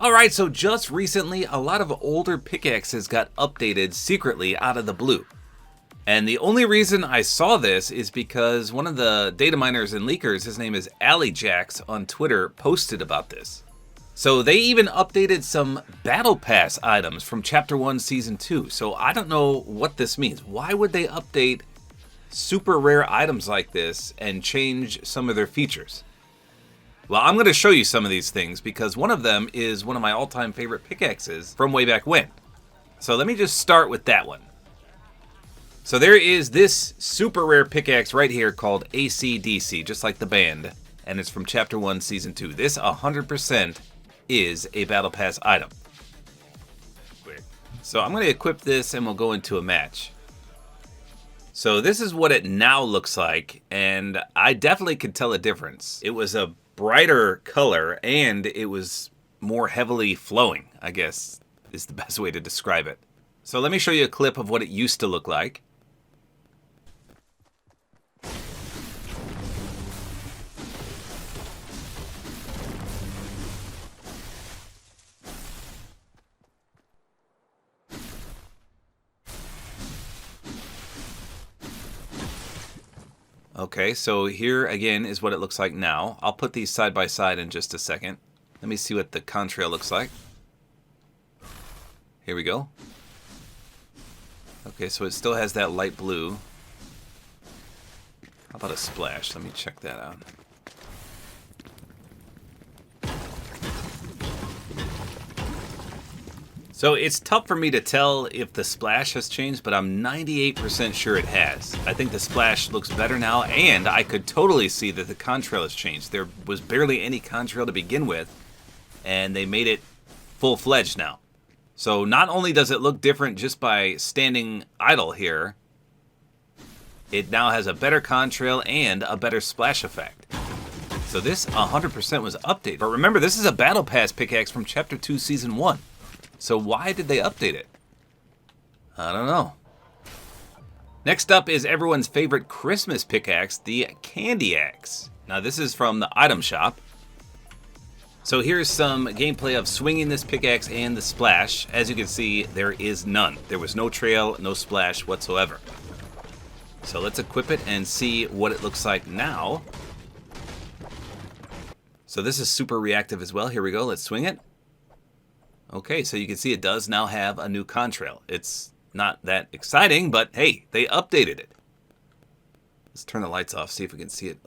Alright, so just recently, a lot of older pickaxes got updated secretly out of the blue. And the only reason I saw this is because one of the data miners and leakers, his name is AlleyJax on Twitter, posted about this. So they even updated some Battle Pass items from Chapter 1 Season 2. So I don't know what this means. Why would they update super rare items like this and change some of their features? Well, I'm going to show you some of these things because one of them is one of my all-time favorite pickaxes from way back when. So let me just start with that one. So there is this super rare pickaxe right here called AC/DC, just like the band, and it's from Chapter 1 Season 2. This 100% is a Battle Pass item. So I'm going to equip this and we'll go into a match. So this is what it now looks like, and I definitely could tell a difference. It was a brighter color and it was more heavily flowing, I guess is the best way to describe it. So let me show you a clip of what it used to look like. Okay, so here again is what it looks like now. I'll put these side by side in just a second. Let me see what the contrail looks like. Here we go. Okay, so it still has that light blue. How about a splash? Let me check that out. So it's tough for me to tell if the splash has changed, but I'm 98% sure it has. I think the splash looks better now, and I could totally see that the contrail has changed. There was barely any contrail to begin with, and they made it full-fledged now. So not only does it look different just by standing idle here, it now has a better contrail and a better splash effect. So this 100% was updated. But remember, this is a Battle Pass pickaxe from Chapter 2 Season 1. So why did they update it? I don't know. Next up is everyone's favorite Christmas pickaxe, the Candy Axe. Now this is from the item shop. So here's some gameplay of swinging this pickaxe and the splash. As you can see, there is none. There was no trail, no splash whatsoever. So let's equip it and see what it looks like now. So this is super reactive as well. Here we go, let's swing it. Okay, so you can see it does now have a new contrail. It's not that exciting, but hey, they updated it. Let's turn the lights off, see if we can see it.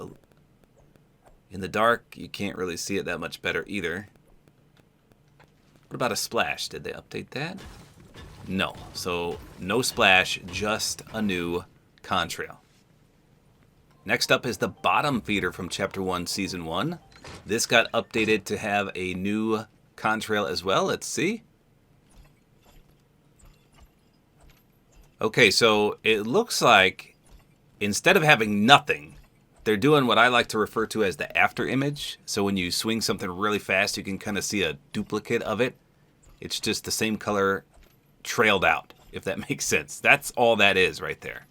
In the dark, you can't really see it that much better either. What about a splash? Did they update that? No, so no splash, just a new contrail. Next up is the bottom feeder from Chapter 1 Season 1. This got updated to have a new contrail as well. Let's see. Okay, so it looks like instead of having nothing, they're doing what I like to refer to as the after image. So when you swing something really fast, you can kind of see a duplicate of it. It's just the same color trailed out, if that makes sense. That's all that is right there.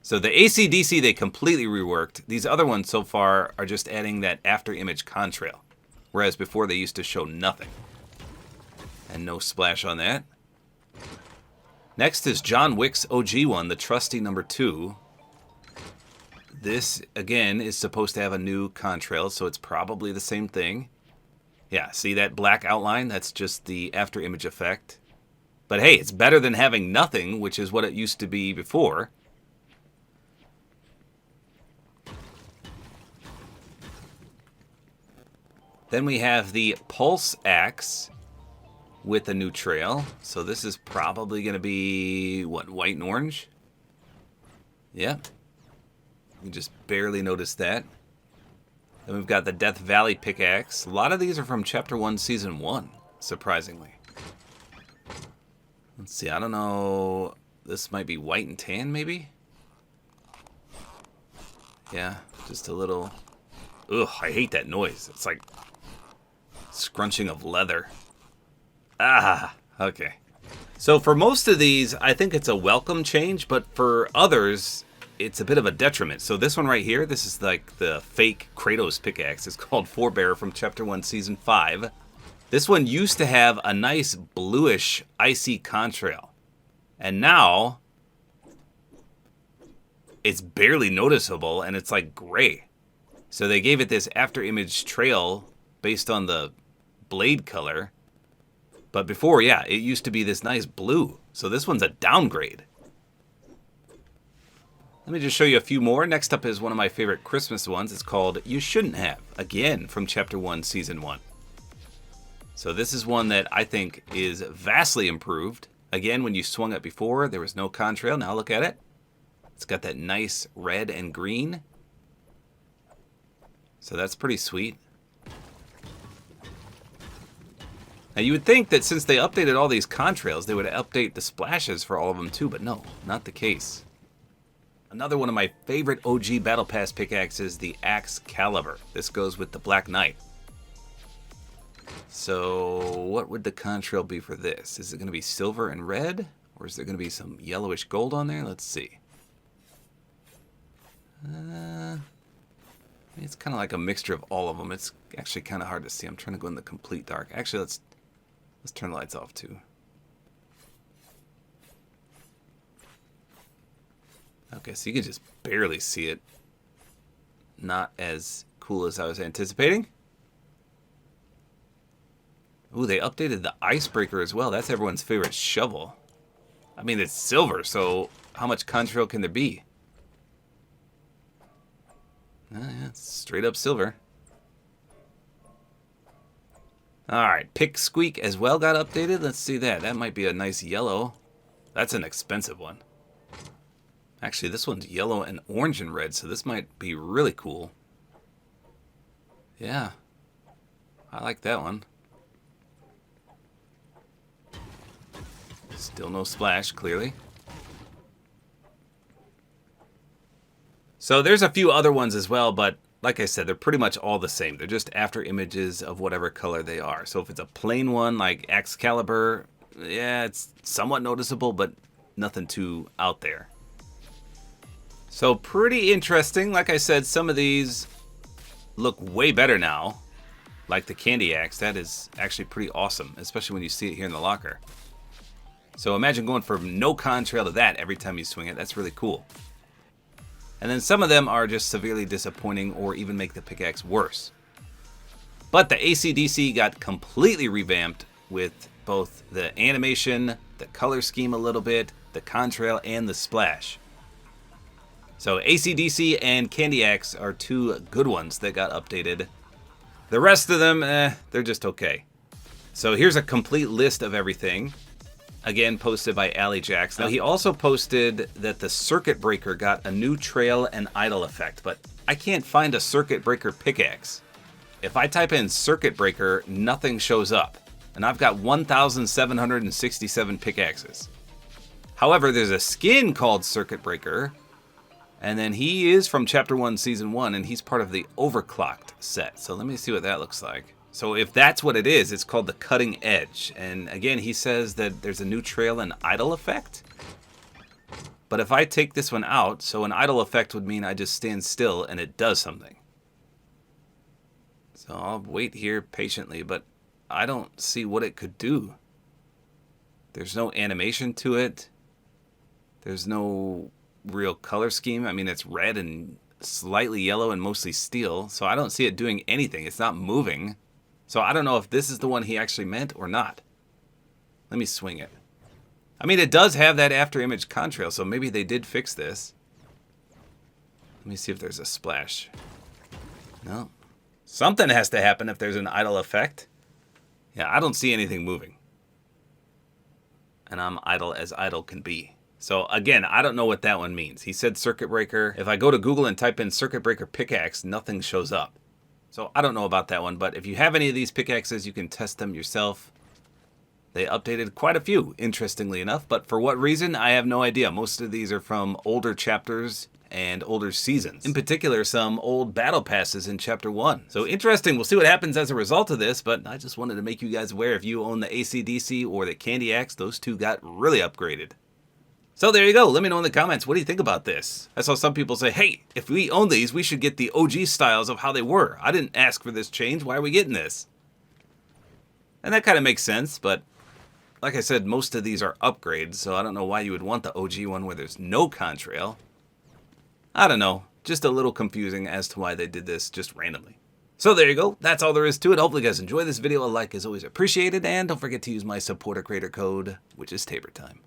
So the AC/DC they completely reworked. These other ones so far are just adding that after image contrail. Whereas before they used to show nothing. And no splash on that. Next is John Wick's OG one, the trusty number 2. This, again, is supposed to have a new contrail, so it's probably the same thing. Yeah, see that black outline? That's just the after image effect. But hey, it's better than having nothing, which is what it used to be before. Then we have the Pulse Axe with a new trail. So this is probably going to be, what, white and orange? Yeah. You just barely notice that. Then we've got the Death Valley pickaxe. A lot of these are from Chapter 1 Season 1, surprisingly. Let's see, I don't know. This might be white and tan, maybe? Yeah, just a little... Ugh, I hate that noise. It's like scrunching of leather. Ah, okay. So for most of these, I think it's a welcome change, but for others, it's a bit of a detriment. So this one right here, this is like the fake Kratos pickaxe. It's called Forebearer from Chapter 1 Season 5. This one used to have a nice bluish icy contrail. And now it's barely noticeable and it's like gray. So they gave it this after image trail based on the blade color. But before, yeah, it used to be this nice blue. So this one's a downgrade. Let me just show you a few more. Next up is one of my favorite Christmas ones. It's called You Shouldn't Have. Again, from Chapter 1, Season 1. So this is one that I think is vastly improved. Again, when you swung it before, there was no contrail. Now look at it. It's got that nice red and green. So that's pretty sweet. Now you would think that since they updated all these contrails, they would update the splashes for all of them too, but no, not the case. Another one of my favorite OG Battle Pass pickaxes, the Axe Caliber. This goes with the Black Knight. So what would the contrail be for this? Is it going to be silver and red? Or is there going to be some yellowish gold on there? Let's see. It's kind of like a mixture of all of them. It's actually kind of hard to see. I'm trying to go in the complete dark. Actually, let's turn the lights off too. Okay, so you can just barely see it. Not as cool as I was anticipating. Ooh, they updated the icebreaker as well. That's everyone's favorite shovel. I mean, it's silver, so how much contrail can there be? Yeah, it's straight up silver. Alright, Pick Squeak as well got updated. Let's see that. That might be a nice yellow. That's an expensive one. Actually, this one's yellow and orange and red, so this might be really cool. Yeah. I like that one. Still no splash, clearly. So there's a few other ones as well, but like I said, they're pretty much all the same. They're just after images of whatever color they are. So if it's a plain one like Excalibur, yeah, it's somewhat noticeable, but nothing too out there. So pretty interesting. Like I said, some of these look way better now. Like the Candy Axe, that is actually pretty awesome, especially when you see it here in the locker. So imagine going from no contrail to that every time you swing it. That's really cool. And then some of them are just severely disappointing or even make the pickaxe worse. But the AC/DC got completely revamped with both the animation, the color scheme a little bit, the contrail, and the splash. So AC/DC and Candy Axe are two good ones that got updated. The rest of them, they're just okay. So here's a complete list of everything. Again, posted by Ali Jax. Now, he also posted that the Circuit Breaker got a new trail and idle effect, but I can't find a Circuit Breaker pickaxe. If I type in Circuit Breaker, nothing shows up, and I've got 1,767 pickaxes. However, there's a skin called Circuit Breaker, and then he is from Chapter 1, Season 1, and he's part of the Overclocked set. So let me see what that looks like. So if that's what it is, it's called the Cutting Edge. And again, he says that there's a new trail and idle effect. But if I take this one out, so an idle effect would mean I just stand still and it does something. So I'll wait here patiently, but I don't see what it could do. There's no animation to it. There's no real color scheme. I mean, it's red and slightly yellow and mostly steel. So I don't see it doing anything. It's not moving. So I don't know if this is the one he actually meant or not. Let me swing it. I mean, it does have that after image contrail, so maybe they did fix this. Let me see if there's a splash. No. Something has to happen if there's an idle effect. Yeah, I don't see anything moving. And I'm idle as idle can be. So again, I don't know what that one means. He said Circuit Breaker. If I go to Google and type in Circuit Breaker pickaxe, nothing shows up. So I don't know about that one, but if you have any of these pickaxes, you can test them yourself. They updated quite a few, interestingly enough, but for what reason, I have no idea. Most of these are from older chapters and older seasons. In particular, some old battle passes in Chapter 1. So interesting, we'll see what happens as a result of this, but I just wanted to make you guys aware if you own the AC/DC or the Candy Axe, those two got really upgraded. So there you go. Let me know in the comments, what do you think about this? I saw some people say, hey, if we own these, we should get the OG styles of how they were. I didn't ask for this change. Why are we getting this? And that kind of makes sense, but like I said, most of these are upgrades, so I don't know why you would want the OG one where there's no contrail. I don't know, just a little confusing as to why they did this just randomly. So there you go, that's all there is to it. Hopefully you guys enjoy this video. A like is always appreciated, and don't forget to use my Support-A-Creator code, which is tabortime.